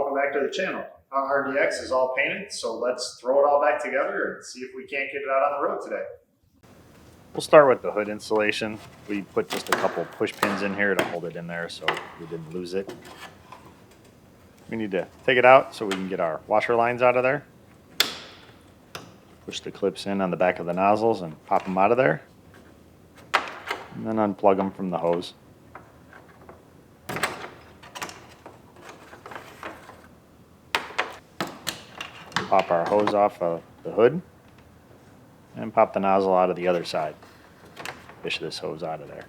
welcome back to the channel. Our RDX is all painted, so let's throw it all back together and see if we can't get it out on the road today. We'll start with the hood insulation. We put just a couple push pins in here to hold it in there so we didn't lose it. We need to take it out so we can get our washer lines out of there. Push the clips in on the back of the nozzles and pop them out of there. And then unplug them from the hose. Pop our hose off of the hood and pop the nozzle out of the other side. Fish this hose out of there.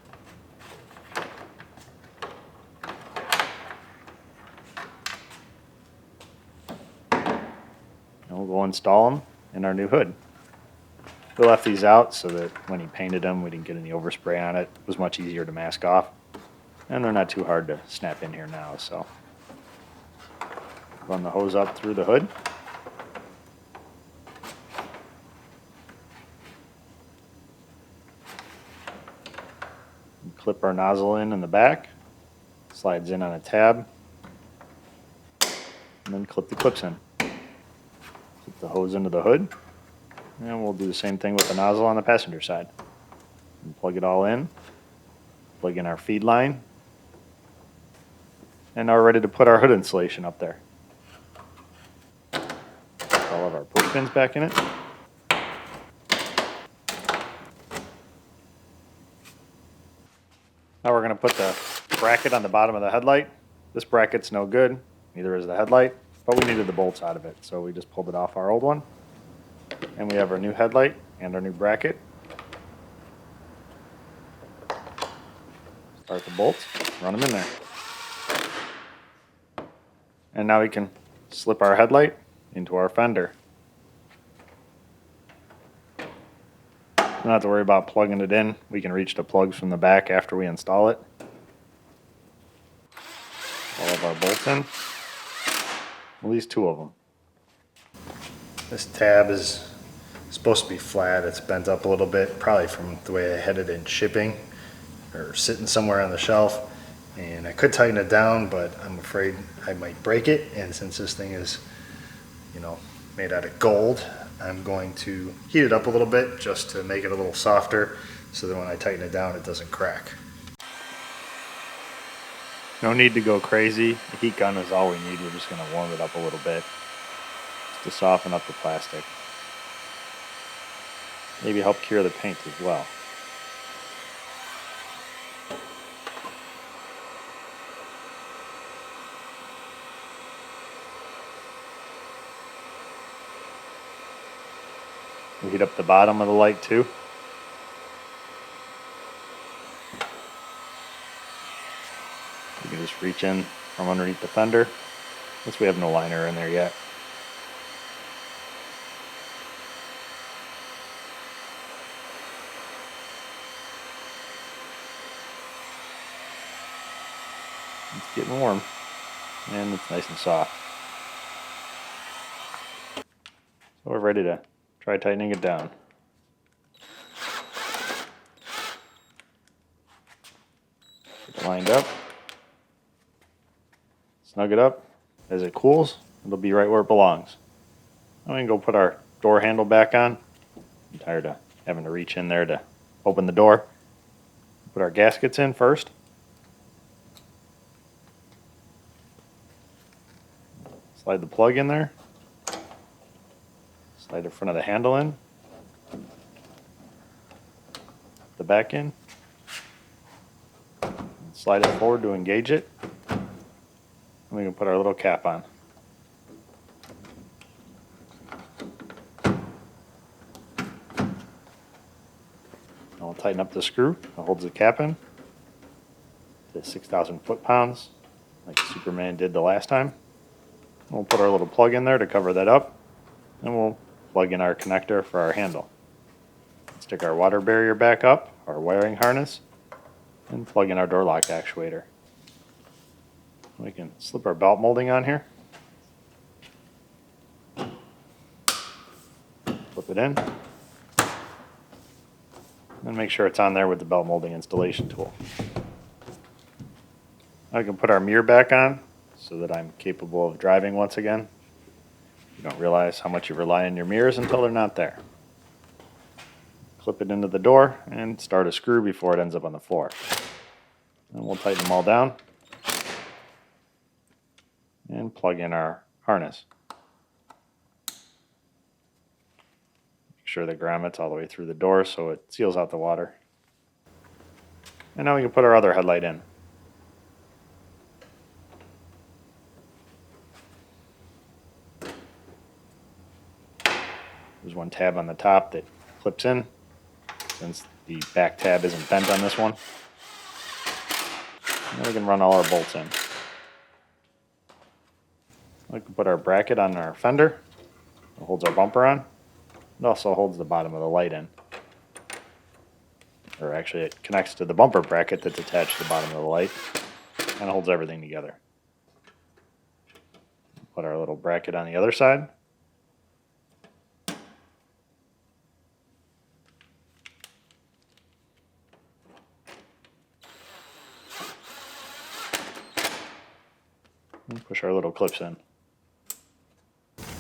And we'll go install them in our new hood. We left these out so that when he painted them we didn't get any overspray on it. It was much easier to mask off. And they're not too hard to snap in here now, so run the hose up through the hood. Clip our nozzle in the back, slides in on a tab, and then clip the clips in. Clip the hose into the hood, and we'll do the same thing with the nozzle on the passenger side. And plug it all in, plug in our feed line, and now we're ready to put our hood insulation up there. Put all of our push pins back in it. Now we're going to put the bracket on the bottom of the headlight. This bracket's no good, neither is the headlight, but we needed the bolts out of it, so we just pulled it off our old one. And we have our new headlight and our new bracket. Start the bolts, run them in there. And now we can slip our headlight into our fender. Don't have to worry about plugging it in. We can reach the plugs from the back after we install it. All of our bolts in. At least two of them. This tab is supposed to be flat. It's bent up a little bit, probably from the way I had it in shipping or sitting somewhere on the shelf. And I could tighten it down, but I'm afraid I might break it. And since this thing is, made out of gold, I'm going to heat it up a little bit just to make it a little softer so that when I tighten it down it doesn't crack. No need to go crazy. The heat gun is all we need. We're just going to warm it up a little bit just to soften up the plastic. Maybe help cure the paint as well. We heat up the bottom of the light too. You can just reach in from underneath the fender, since we have no liner in there yet. It's getting warm, and it's nice and soft. So we're ready to try tightening it down. Get it lined up. Snug it up. As it cools, it'll be right where it belongs. Now we can go put our door handle back on. I'm tired of having to reach in there to open the door. Put our gaskets in first. Slide the plug in there. Slide the front of the handle in, the back in, slide it forward to engage it, and we can put our little cap on. Now we'll tighten up the screw that holds the cap in to 6,000 foot-pounds like Superman did the last time. We'll put our little plug in there to cover that up, and we'll plug in our connector for our handle. Stick our water barrier back up, our wiring harness, and plug in our door lock actuator. We can slip our belt molding on here. Flip it in. And make sure it's on there with the belt molding installation tool. Now we can put our mirror back on so that I'm capable of driving once again. You don't realize how much you rely on your mirrors until they're not there. Clip it into the door and start a screw before it ends up on the floor. And we'll tighten them all down and plug in our harness. Make sure the grommets all the way through the door so it seals out the water. And now we can put our other headlight in. There's one tab on the top that clips in, since the back tab isn't bent on this one. And we can run all our bolts in. We can put our bracket on our fender. It holds our bumper on. It also holds the bottom of the light in. Or actually, it connects to the bumper bracket that's attached to the bottom of the light and holds everything together. Put our little bracket on the other side. And push our little clips in.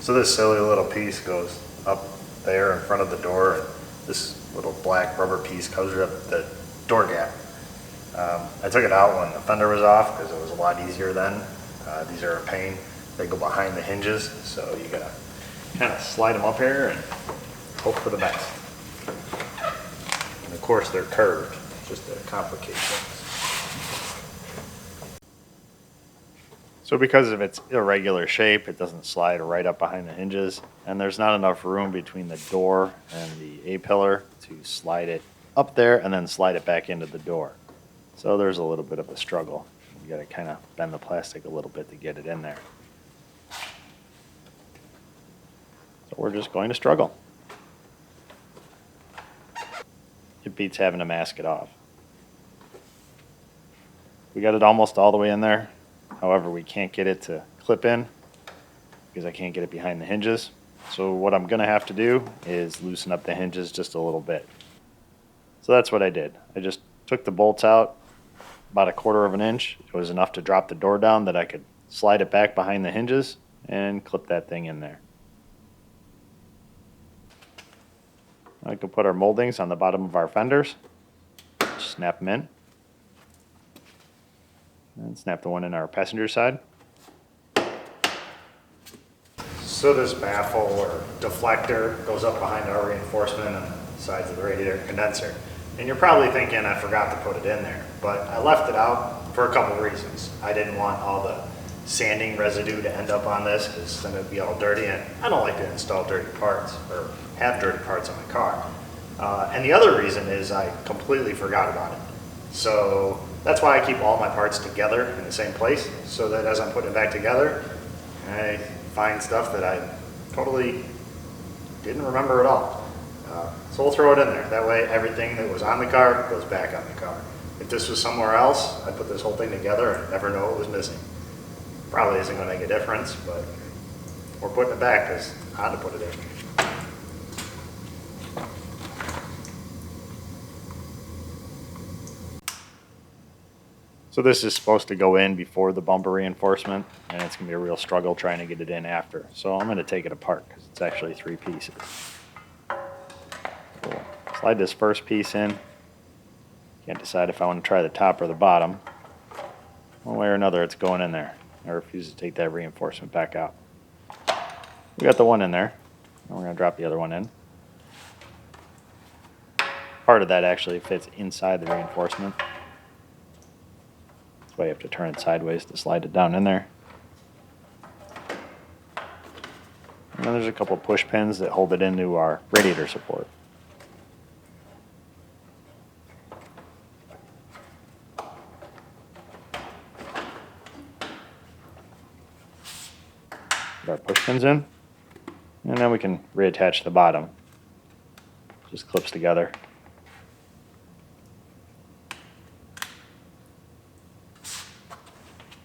So this silly little piece goes up there in front of the door, and this little black rubber piece covers up the door gap. I took it out when the fender was off because it was a lot easier then. These are a pain. They go behind the hinges, so you gotta kind of slide them up here and hope for the best. And of course they're curved, just to complicate things. So because of its irregular shape, it doesn't slide right up behind the hinges, and there's not enough room between the door and the A-pillar to slide it up there and then slide it back into the door. So there's a little bit of a struggle. You gotta kind of bend the plastic a little bit to get it in there. So we're just going to struggle. It beats having to mask it off. We got it almost all the way in there. However, we can't get it to clip in because I can't get it behind the hinges. So what I'm going to have to do is loosen up the hinges just a little bit. So that's what I did. I just took the bolts out about 1/4 of an inch. It was enough to drop the door down that I could slide it back behind the hinges and clip that thing in there. I can put our moldings on the bottom of our fenders. Just snap them in. And snap the one in our passenger side. So this baffle or deflector goes up behind our reinforcement on the sides of the radiator condenser. And you're probably thinking I forgot to put it in there, but I left it out for a couple of reasons. I didn't want all the sanding residue to end up on this because then it'd be all dirty, and I don't like to install dirty parts or have dirty parts on my car. And the other reason is I completely forgot about it. So that's why I keep all my parts together in the same place, so that as I'm putting it back together, I find stuff that I totally didn't remember at all. So we'll throw it in there. That way everything that was on the car goes back on the car. If this was somewhere else, I'd put this whole thing together and never know it was missing. Probably isn't going to make a difference, but we're putting it back because I had to put it in. So this is supposed to go in before the bumper reinforcement, and it's going to be a real struggle trying to get it in after. So I'm going to take it apart because it's actually 3 pieces. We'll slide this first piece in. Can't decide if I want to try the top or the bottom. One way or another, it's going in there. I refuse to take that reinforcement back out. We got the one in there. Now we're going to drop the other one in. Part of that actually fits inside the reinforcement. That's why you have to turn it sideways to slide it down in there. And then there's a couple push pins that hold it into our radiator support. Put our push pins in, and then we can reattach the bottom. Just clips together.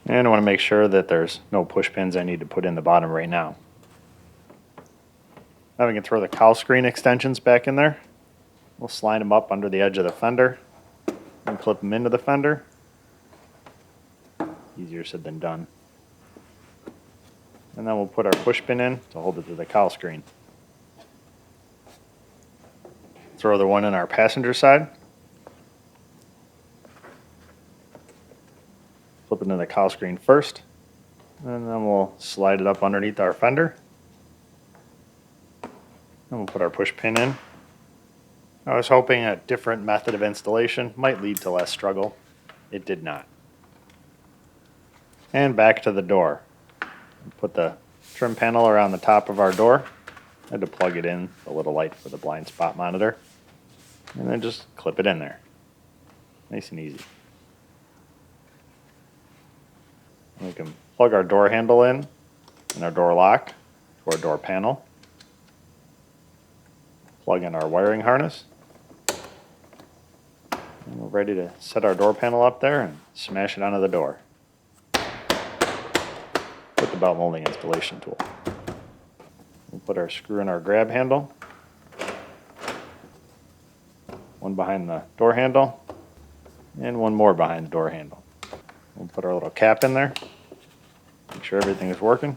And I want to make sure that there's no push pins I need to put in the bottom right now. Now we can throw the cowl screen extensions back in there. We'll slide them up under the edge of the fender and clip them into the fender. Easier said than done. And then we'll put our push pin in to hold it to the cowl screen. Throw the one in our passenger side. Flip it into the cowl screen first. And then we'll slide it up underneath our fender. And we'll put our push pin in. I was hoping a different method of installation might lead to less struggle. It did not. And back to the door. Put the trim panel around the top of our door. I had to plug it in, the little light for the blind spot monitor. And then just clip it in there. Nice and easy. And we can plug our door handle in and our door lock to our door panel. Plug in our wiring harness. And we're ready to set our door panel up there and smash it onto the door. With the belt molding installation tool. We'll put our screw in our grab handle. One behind the door handle. And one more behind the door handle. We'll put our little cap in there. Make sure everything is working.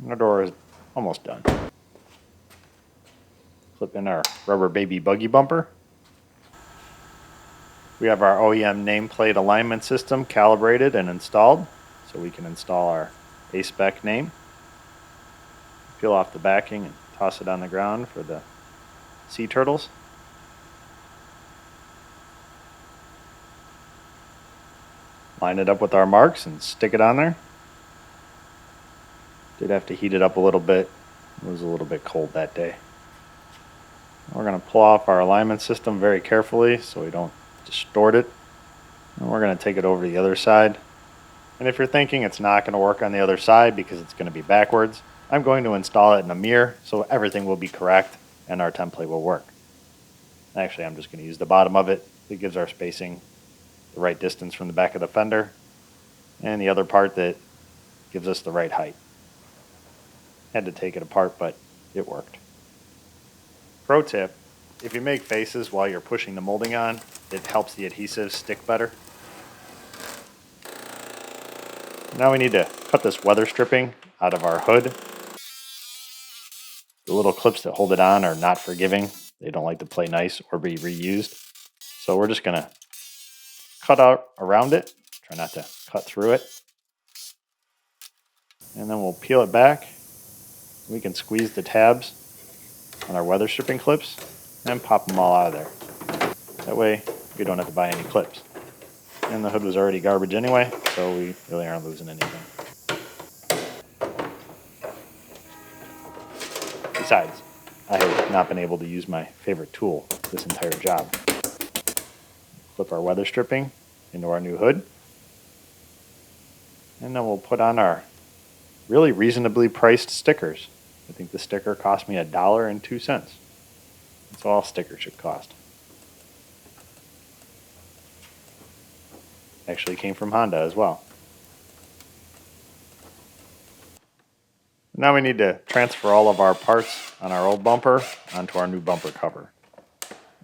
And our door is almost done. Clip in our rubber baby buggy bumper. We have our OEM nameplate alignment system calibrated and installed, so we can install our A-spec name. Peel off the backing and toss it on the ground for the sea turtles. Line it up with our marks and stick it on there. Did have to heat it up a little bit. It was a little bit cold that day. We're going to pull off our alignment system very carefully so we don't distort it. And we're going to take it over to the other side. And if you're thinking it's not going to work on the other side because it's going to be backwards, I'm going to install it in a mirror so everything will be correct and our template will work. Actually, I'm just going to use the bottom of it. It gives our spacing the right distance from the back of the fender, and the other part that gives us the right height. Had to take it apart, but it worked. Pro tip, if you make faces while you're pushing the molding on, it helps the adhesive stick better. Now we need to cut this weather stripping out of our hood. The little clips that hold it on are not forgiving. They don't like to play nice or be reused. So we're just going to cut out around it. Try not to cut through it. And then we'll peel it back. We can squeeze the tabs on our weather stripping clips and pop them all out of there. That way we don't have to buy any clips. And the hood was already garbage anyway, so we really aren't losing anything. Besides, I have not been able to use my favorite tool this entire job. Flip our weather stripping into our new hood. And then we'll put on our really reasonably priced stickers. I think the sticker cost me $1.02. That's all stickers should cost. Actually came from Honda as well. Now we need to transfer all of our parts on our old bumper onto our new bumper cover.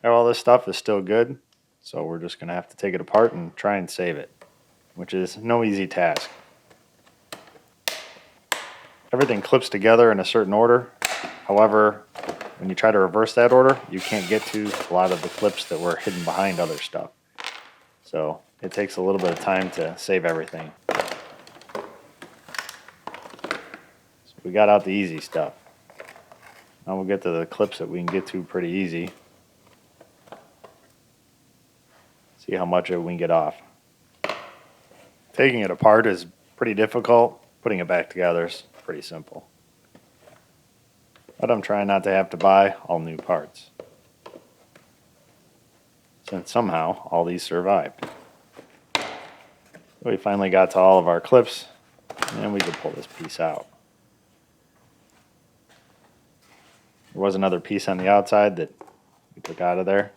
Now all this stuff is still good, so we're just going to have to take it apart and try and save it, which is no easy task. Everything clips together in a certain order. However, when you try to reverse that order, you can't get to a lot of the clips that were hidden behind other stuff. So it takes a little bit of time to save everything. So we got out the easy stuff. Now we'll get to the clips that we can get to pretty easy. See how much of it we can get off. Taking it apart is pretty difficult. Putting it back together is pretty simple. But I'm trying not to have to buy all new parts, since somehow all these survived. We finally got to all of our clips, and we could pull this piece out. There was another piece on the outside that we took out of there.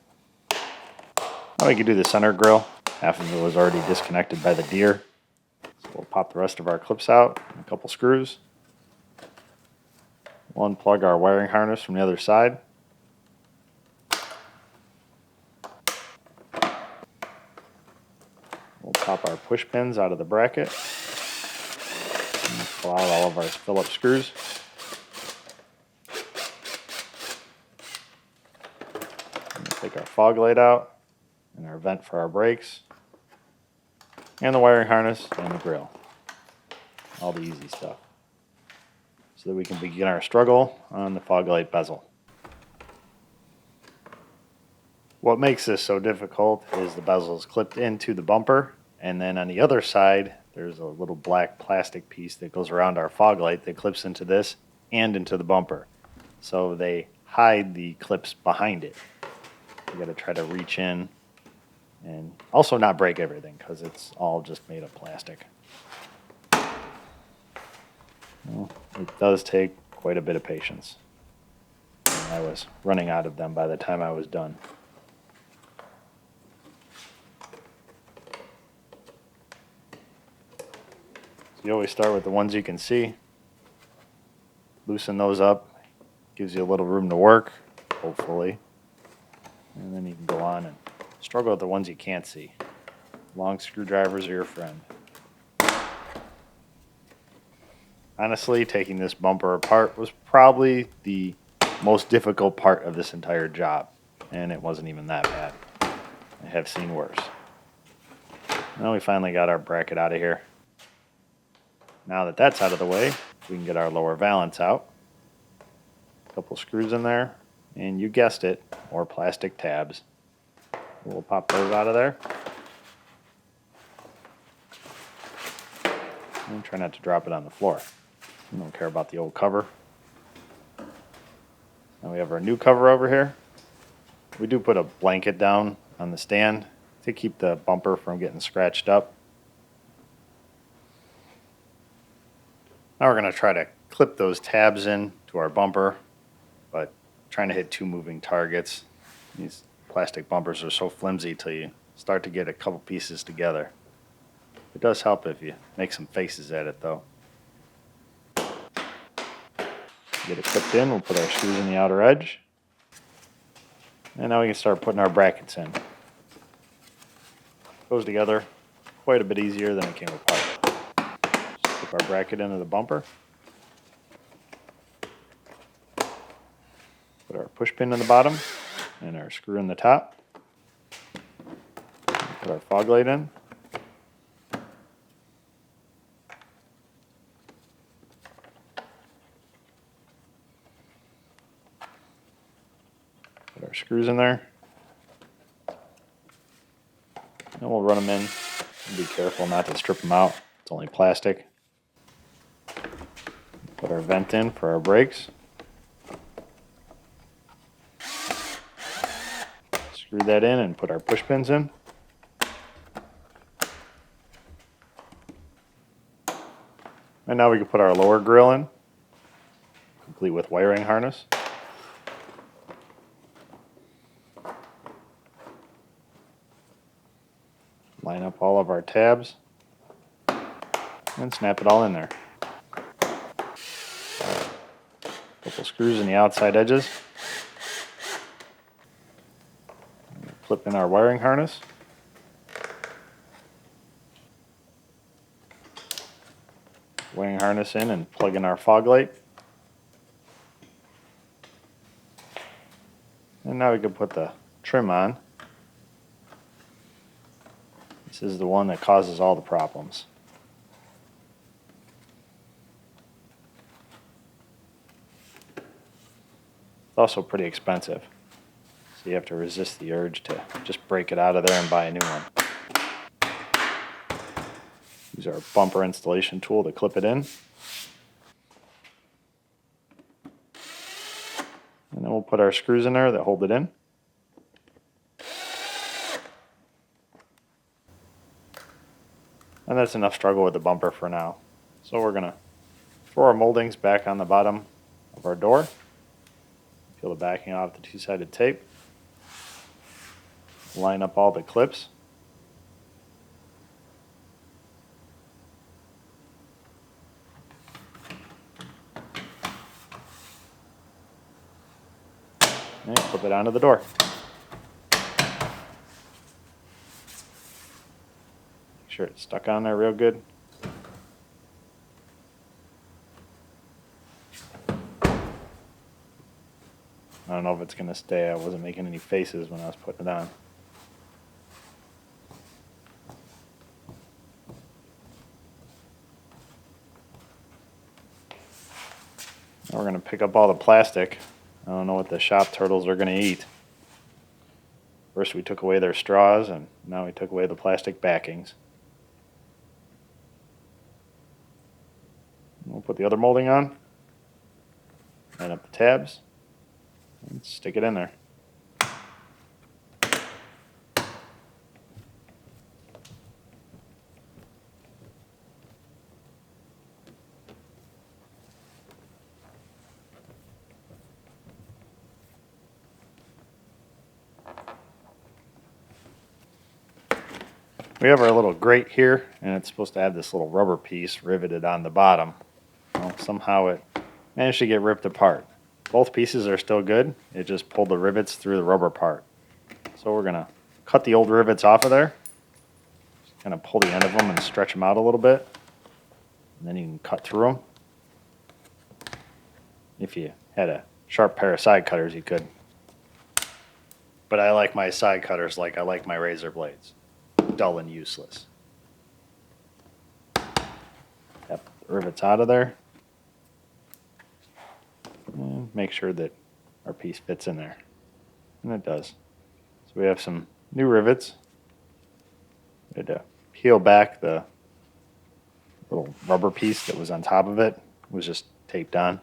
Now we could do the center grill. Half of it was already disconnected by the deer. So we'll pop the rest of our clips out, and a couple screws. We'll unplug our wiring harness from the other side. We'll Pop our push pins out of the bracket. And pull out all of our Phillips screws. And take our fog light out and our vent for our brakes. And the wiring harness and the grill. All the easy stuff. So that we can begin our struggle on the fog light bezel. What makes this so difficult is the bezel is clipped into the bumper, and then on the other side there's a little black plastic piece that goes around our fog light that clips into this and into the bumper. So they hide the clips behind it. You got to try to reach in and also not break everything because it's all just made of plastic. Well, it does take quite a bit of patience. And I was running out of them by the time I was done. So you always start with the ones you can see. Loosen those up. Gives you a little room to work, hopefully. And then you can go on and struggle with the ones you can't see. Long screwdrivers are your friend. Honestly, taking this bumper apart was probably the most difficult part of this entire job. And it wasn't even that bad. I have seen worse. Now we finally got our bracket out of here. Now that that's out of the way, we can get our lower valance out. A couple screws in there, and you guessed it, more plastic tabs. We'll pop those out of there. And try not to drop it on the floor. We don't care about the old cover. Now we have our new cover over here. We do put a blanket down on the stand to keep the bumper from getting scratched up. Now we're going to try to clip those tabs in to our bumper, but trying to hit two moving targets. These plastic bumpers are so flimsy till you start to get a couple pieces together. It does help if you make some faces at it though. Get it clipped in, we'll put our screws in the outer edge. And now we can start putting our brackets in. Goes together quite a bit easier than it came apart. Slip our bracket into the bumper. Put our push pin in the bottom and our screw in the top. Put our fog light in. Put our screws in there. And we'll run them in. Be careful not to strip them out. It's only plastic. Put our vent in for our brakes. Screw that in and put our push pins in. And now we can put our lower grill in, complete with wiring harness. Line up all of our tabs and snap it all in there. Couple screws in the outside edges. Flip in our wiring harness. Wiring harness in and plug in our fog light. And now we can put the trim on. This is the one that causes all the problems. It's also pretty expensive. So you have to resist the urge to just break it out of there and buy a new one. Use our bumper installation tool to clip it in. And then we'll put our screws in there that hold it in. And that's enough struggle with the bumper for now. So we're going to throw our moldings back on the bottom of our door. Peel the backing off the two-sided tape. Line up all the clips. And clip it onto the door. Make sure it's stuck on there real good. I don't know if it's going to stay. I wasn't making any faces when I was putting it on. Now we're going to pick up all the plastic. I don't know what the shop turtles are going to eat. First we took away their straws, and now we took away the plastic backings. We'll put the other molding on, line up the tabs, and stick it in there. We have our little grate here, and it's supposed to have this little rubber piece riveted on the bottom. Well, somehow it managed to get ripped apart. Both pieces are still good. It just pulled the rivets through the rubber part. So we're going to cut the old rivets off of there. Just kind of pull the end of them and stretch them out a little bit. And then you can cut through them. If you had a sharp pair of side cutters, you could. But I like my side cutters like I like my razor blades. Dull and useless. Tap the rivets out of there. And make sure that our piece fits in there. And it does. So we have some new rivets. We had to peel back the little rubber piece that was on top of it. It was just taped on,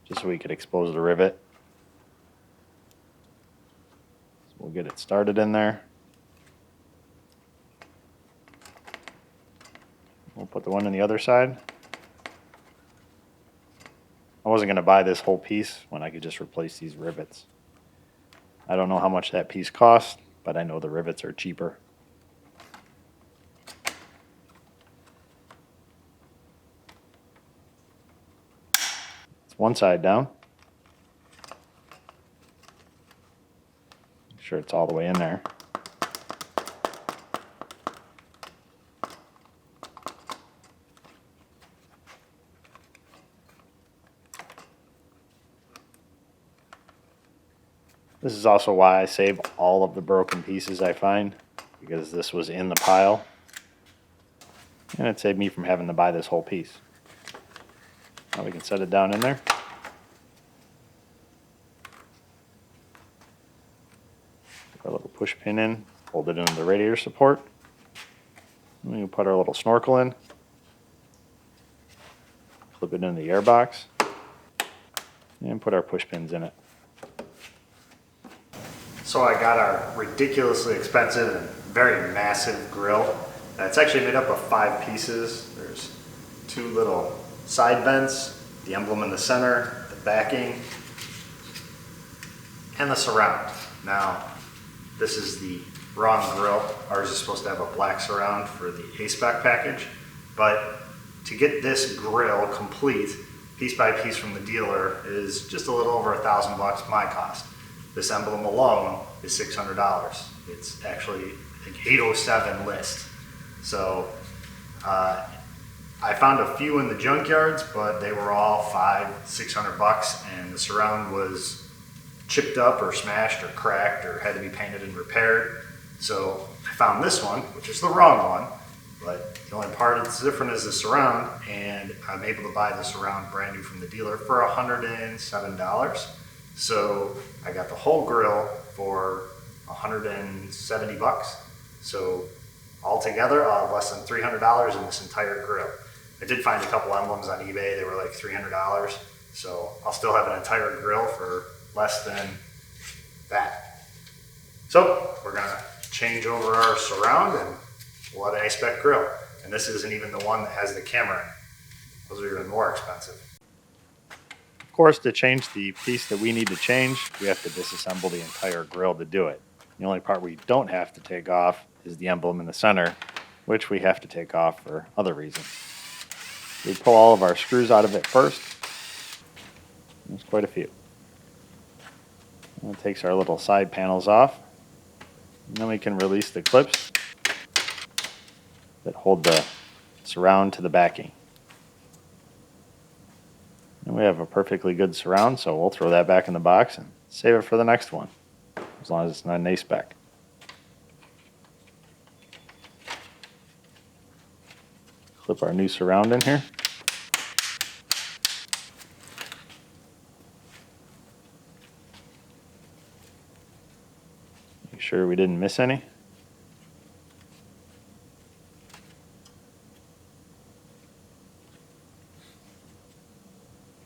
just so we could expose the rivet. So we'll get it started in there. We'll put the one on the other side. I wasn't going to buy this whole piece when I could just replace these rivets. I don't know how much that piece cost, but I know the rivets are cheaper. It's one side down. Make sure it's all the way in there. This is also why I save all of the broken pieces I find, because this was in the pile. And it saved me from having to buy this whole piece. Now we can set it down in there. Put our little push pin in, hold it into the radiator support. And we can put our little snorkel in. Clip it into the air box. And put our push pins in it. So I got our ridiculously expensive and very massive grill. It's actually made up of 5 pieces. There's 2 little side vents, the emblem in the center, the backing, and the surround. Now, this is the wrong grill. Ours is supposed to have a black surround for the A-Spec package, but to get this grill complete, piece by piece from the dealer, is just a little over $1,000 my cost. This emblem alone is $600. It's actually, I think, $807 list. So I found a few in the junkyards, but they were all $500-600, and the surround was chipped up or smashed or cracked or had to be painted and repaired. So I found this one, which is the wrong one, but the only part that's different is the surround, and I'm able to buy the surround brand new from the dealer for $107. So I got the whole grill for $170. So altogether, less than $300 in this entire grill. I did find a couple emblems on eBay. They were like $300. So I'll still have an entire grill for less than that. So we're gonna change over our surround and we'll have an A-Spec grill. And this isn't even the one that has the camera in it. Those are even more expensive. Of course, to change the piece that we need to change, we have to disassemble the entire grill to do it. The only part we don't have to take off is the emblem in the center, which we have to take off for other reasons. We pull all of our screws out of it first. There's quite a few. And it takes our little side panels off. And then we can release the clips. that hold the surround to the backing. And we have a perfectly good surround, so we'll throw that back in the box and save it for the next one, as long as it's not an A-spec. Clip our new surround in here. Make sure we didn't miss any.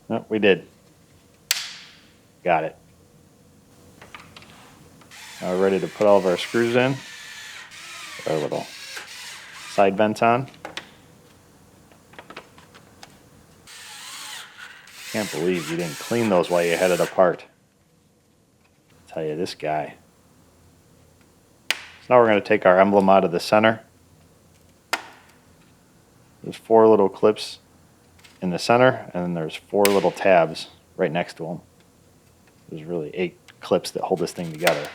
No, we did. Got it. Now we're ready to put all of our screws in. Put our little side vents on. Can't believe you didn't clean those while you had it apart. I'll tell you, this guy. So now we're going to take our emblem out of the center. There's 4 little clips in the center, and then there's 4 little tabs right next to them. There's really 8 clips that hold this thing together.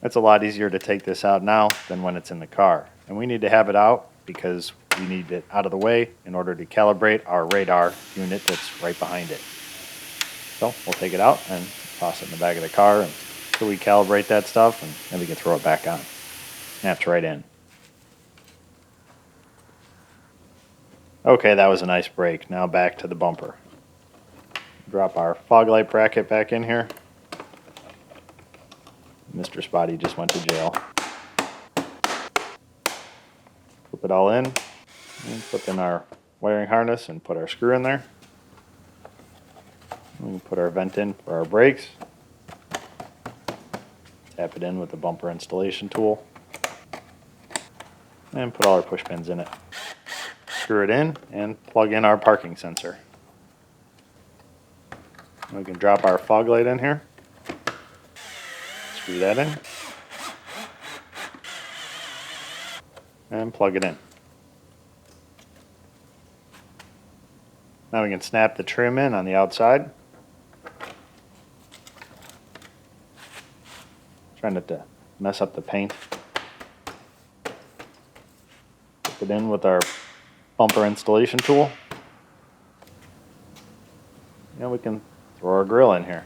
It's a lot easier to take this out now than when it's in the car. And we need to have it out because we need it out of the way in order to calibrate our radar unit that's right behind it. So we'll take it out and toss it in the back of the car until we calibrate that stuff, and then we can throw it back on. Snaps right in. Okay, that was a nice break. Now back to the bumper. Drop our fog light bracket back in here. Mr. Spotty just went to jail. Flip it all in, and flip in our wiring harness and put our screw in there. We can put our vent in for our brakes. Tap it in with the bumper installation tool. And put all our push pins in it. Screw it in and plug in our parking sensor. We can drop our fog light in here. Screw that in. And plug it in. Now we can snap the trim in on the outside. Try not to mess up the paint. Put it in with our bumper installation tool. Now we can throw our grill in here.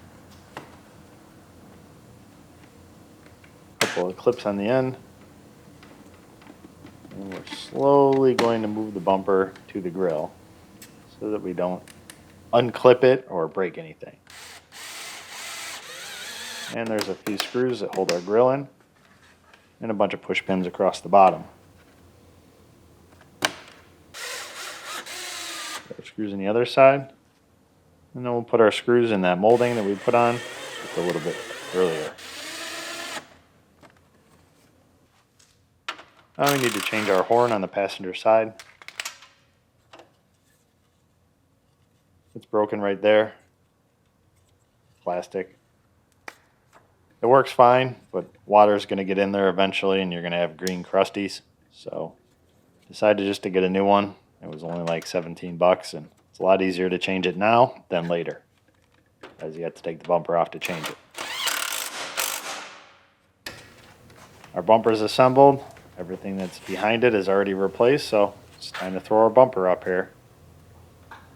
Couple of clips on the end. And we're slowly going to move the bumper to the grill so that we don't unclip it or break anything. And there's a few screws that hold our grill in and a bunch of push pins across the bottom. Our screws on the other side. And then we'll put our screws in that molding that we put on just a little bit earlier. Now we need to change our horn on the passenger side. It's broken right there. Plastic. It works fine, but water is going to get in there eventually and you're going to have green crusties. So decided just to get a new one. It was only like 17 bucks, and it's a lot easier to change it now than later, as you have to take the bumper off to change it. Our bumper is assembled. Everything that's behind it is already replaced, so it's time to throw our bumper up here.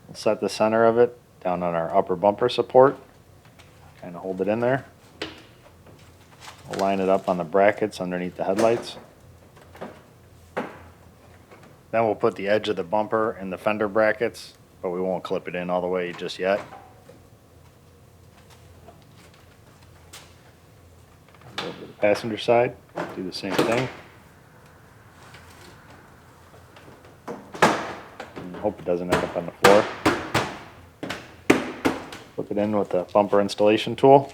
We'll set the center of it down on our upper bumper support. Kind of hold it in there. We'll line it up on the brackets underneath the headlights. Then we'll put the edge of the bumper in the fender brackets, but we won't clip it in all the way just yet. Go to the passenger side, do the same thing. And hope it doesn't end up on the floor. Flip it in with the bumper installation tool.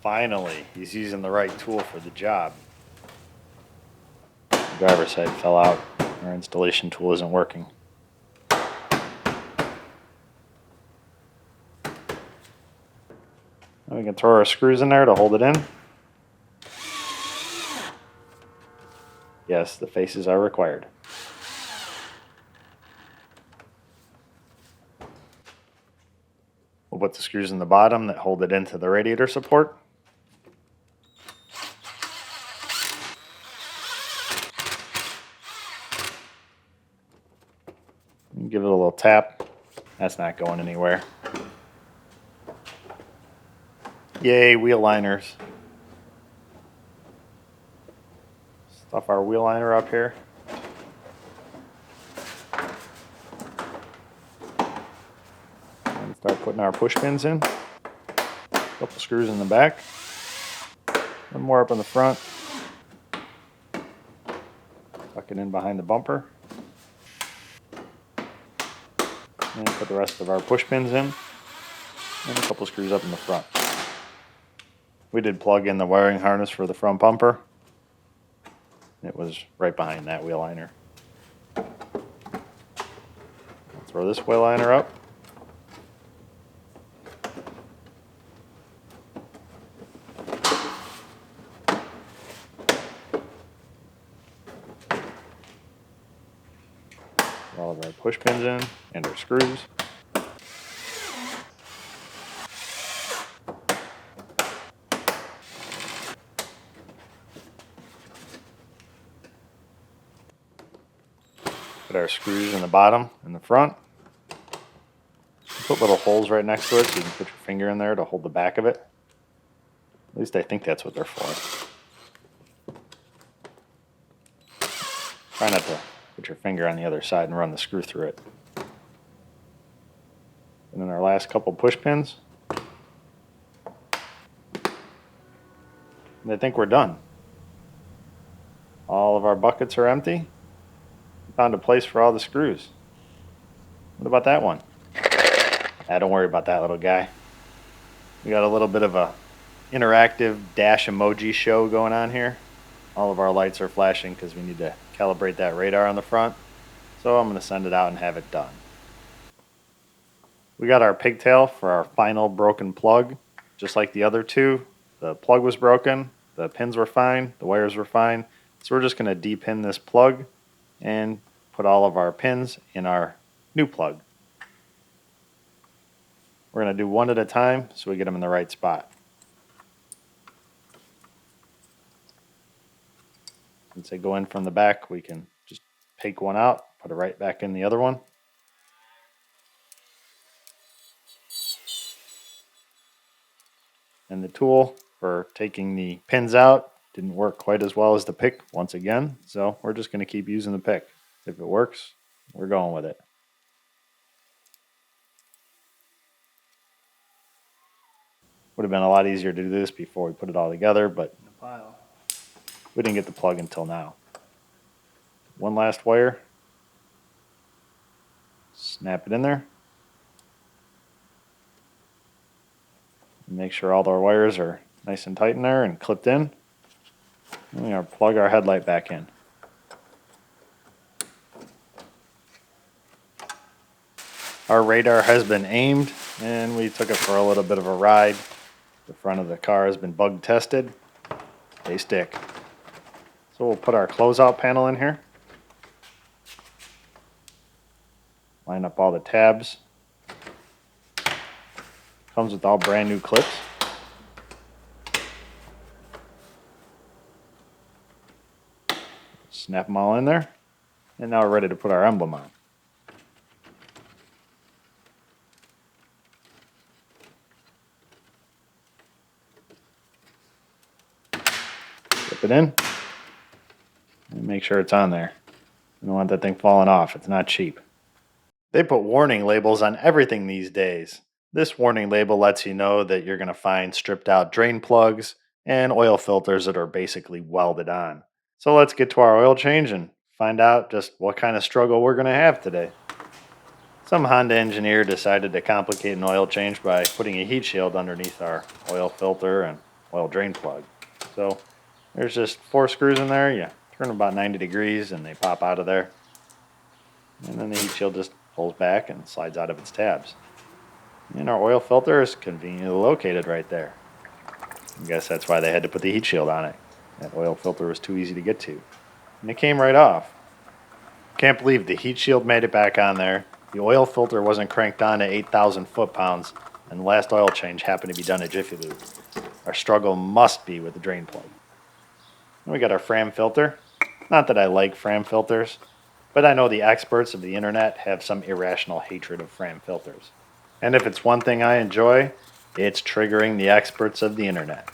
Finally, he's using the right tool for the job. The driver's side fell out. Our installation tool isn't working. And we can throw our screws in there to hold it in. Yes, the faces are required. We'll put the screws in the bottom that hold it into the radiator support. Give it a little tap. That's not going anywhere. Yay, wheel liners. Stuff our wheel liner up here. And start putting our push pins in. Couple screws in the back. One more up in the front. Tuck it in behind the bumper. And put the rest of our push pins in. And a couple screws up in the front. We did plug in the wiring harness for the front bumper. It was right behind that wheel liner. I'll throw this wheel liner up. All of our push pins in and our screws. Put our screws in the bottom and the front. Put little holes right next to it so you can put your finger in there to hold the back of it. At least I think that's what they're for. Try not to put your finger on the other side and run the screw through it. And then our last couple push pins. And I think we're done. All of our buckets are empty. Found a place for all the screws. What about that one? Don't worry about that little guy. We got a little bit of a interactive dash emoji show going on here. All of our lights are flashing because we need to calibrate that radar on the front. So I'm going to send it out and have it done. We got our pigtail for our final broken plug. Just like the other two, the plug was broken, the pins were fine, the wires were fine. So we're just going to de-pin this plug and put all of our pins in our new plug. We're going to do one at a time so we get them in the right spot. Since they go in from the back, we can just take one out, put it right back in the other one. And the tool for taking the pins out didn't work quite as well as the pick once again, so we're just going to keep using the pick. If it works, we're going with it. Would have been a lot easier to do this before we put it all together, but we didn't get the plug until now. One last wire. Snap it in there. Make sure all our wires are nice and tight in there and clipped in. And we're going to plug our headlight back in. Our radar has been aimed and we took it for a little bit of a ride. The front of the car has been bug tested. They stick. So we'll put our closeout panel in here. Line up all the tabs. Comes with all brand new clips. Snap them all in there. And now we're ready to put our emblem on. Slip it in. And make sure it's on there. You don't want that thing falling off. It's not cheap. They put warning labels on everything these days. This warning label lets you know that you're going to find stripped out drain plugs and oil filters that are basically welded on. So let's get to our oil change and find out just what kind of struggle we're going to have today. Some Honda engineer decided to complicate an oil change by putting a heat shield underneath our oil filter and oil drain plug. So there's just 4 screws in there. You turn them about 90 degrees and they pop out of there. And then the heat shield just pulls back and slides out of its tabs. And our oil filter is conveniently located right there. I guess that's why they had to put the heat shield on it. That oil filter was too easy to get to. And it came right off. Can't believe the heat shield made it back on there. The oil filter wasn't cranked on at 8,000 foot-pounds, and the last oil change happened to be done at Jiffy Lube. Our struggle must be with the drain plug. And we got our Fram filter. Not that I like Fram filters. But I know the experts of the internet have some irrational hatred of Fram filters. And if it's one thing I enjoy, it's triggering the experts of the internet.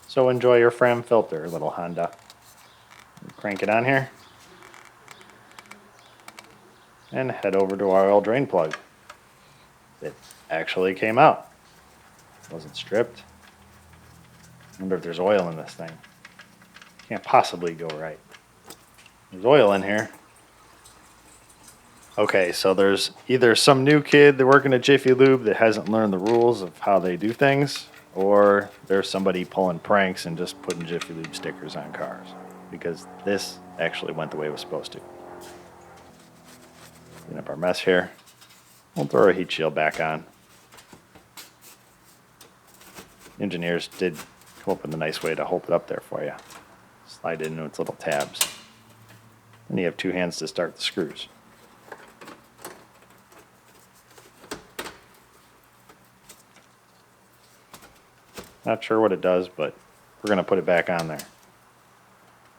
So enjoy your Fram filter, little Honda. Crank it on here. And head over to our oil drain plug. It actually came out. It wasn't stripped. I wonder if there's oil in this thing. Can't possibly go right. There's oil in here. Okay, so there's either some new kid that working at Jiffy Lube that hasn't learned the rules of how they do things, or there's somebody pulling pranks and just putting Jiffy Lube stickers on cars, because this actually went the way it was supposed to. Clean up our mess here. We'll throw our heat shield back on. Engineers did come up with a nice way to hold it up there for you. Slide it into its little tabs. Then you have two hands to start the screws. Not sure what it does, but we're going to put it back on there.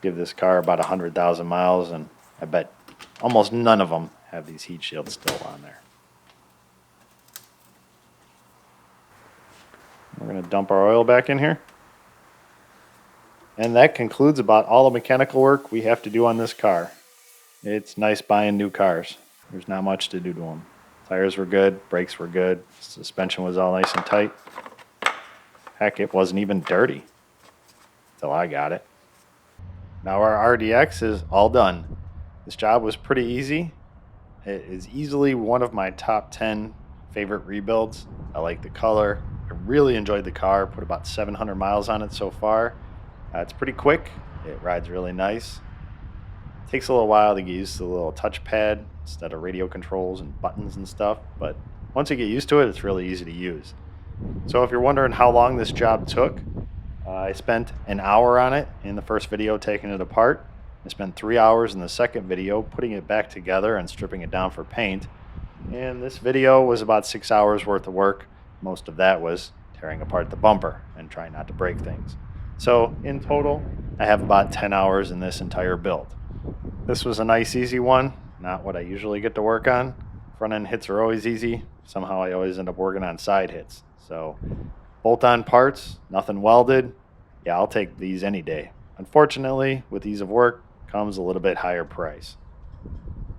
Give this car about 100,000 miles, and I bet almost none of them have these heat shields still on there. We're going to dump our oil back in here. And that concludes about all the mechanical work we have to do on this car. It's nice buying new cars. There's not much to do to them. Tires were good, brakes were good, suspension was all nice and tight. Heck, it wasn't even dirty until I got it. Now our RDX is all done. This job was pretty easy. It is easily one of my top 10 favorite rebuilds. I like the color. I really enjoyed the car. Put about 700 miles on it so far. It's pretty quick. It rides really nice. It takes a little while to get used to the little touchpad instead of radio controls and buttons and stuff, but once you get used to it, it's really easy to use. So if you're wondering how long this job took, I spent an hour on it in the first video taking it apart. I spent 3 hours in the second video putting it back together and stripping it down for paint. And this video was about 6 hours worth of work. Most of that was tearing apart the bumper and trying not to break things. So in total, I have about 10 hours in this entire build. This was a nice easy one, not what I usually get to work on. Front end hits are always easy. Somehow I always end up working on side hits. So bolt-on parts, nothing welded. Yeah, I'll take these any day. Unfortunately, with ease of work comes a little bit higher price.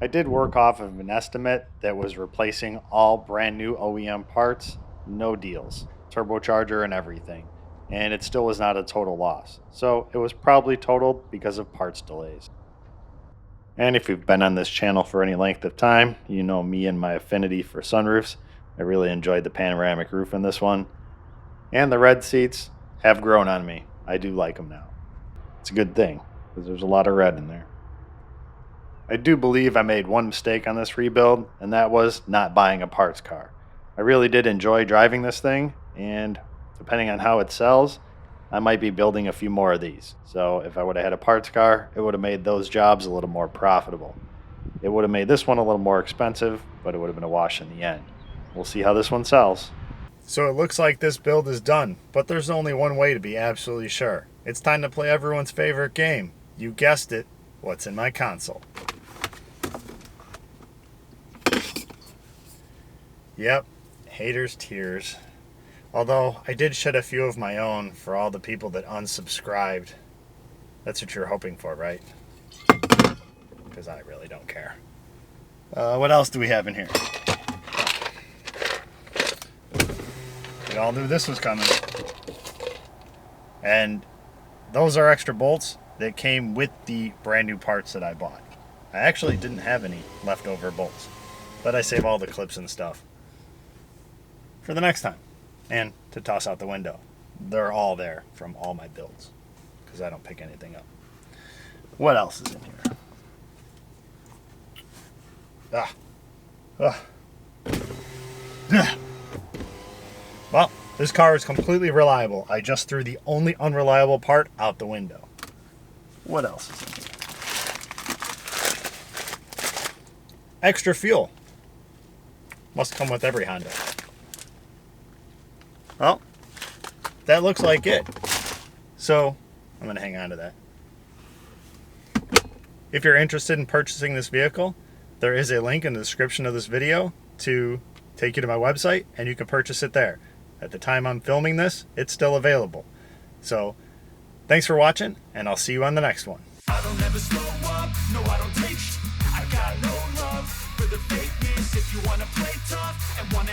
I did work off of an estimate that was replacing all brand new OEM parts, no deals, turbocharger and everything. And it still was not a total loss. So it was probably totaled because of parts delays. And if you've been on this channel for any length of time, you know me and my affinity for sunroofs. I really enjoyed the panoramic roof in this one. And the red seats have grown on me. I do like them now. It's a good thing, because there's a lot of red in there. I do believe I made one mistake on this rebuild, and that was not buying a parts car. I really did enjoy driving this thing, and depending on how it sells, I might be building a few more of these. So if I would have had a parts car, it would have made those jobs a little more profitable. It would have made this one a little more expensive, but it would have been a wash in the end. We'll see how this one sells. So it looks like this build is done, but there's only one way to be absolutely sure. It's time to play everyone's favorite game. You guessed it, what's in my console? Yep, haters' tears. Although I did shed a few of my own for all the people that unsubscribed. That's what you're hoping for, right? Because I really don't care. What else do we have in here? We all knew this was coming. And those are extra bolts that came with the brand new parts that I bought. I actually didn't have any leftover bolts, but I save all the clips and stuff for the next time and to toss out the window. They're all there from all my builds because I don't pick anything up. What else is in here? Well, this car is completely reliable. I just threw the only unreliable part out the window. What else is in here? Extra fuel. Must come with every Honda. Well, that looks like it. So, I'm going to hang on to that. If you're interested in purchasing this vehicle, there is a link in the description of this video to take you to my website, and you can purchase it there. At the time I'm filming this, it's still available. So thanks for watching, and I'll see you on the next one. I don't ever slow up, no I don't take sh- I got no love for the fakeness. If you wanna play tough and wanna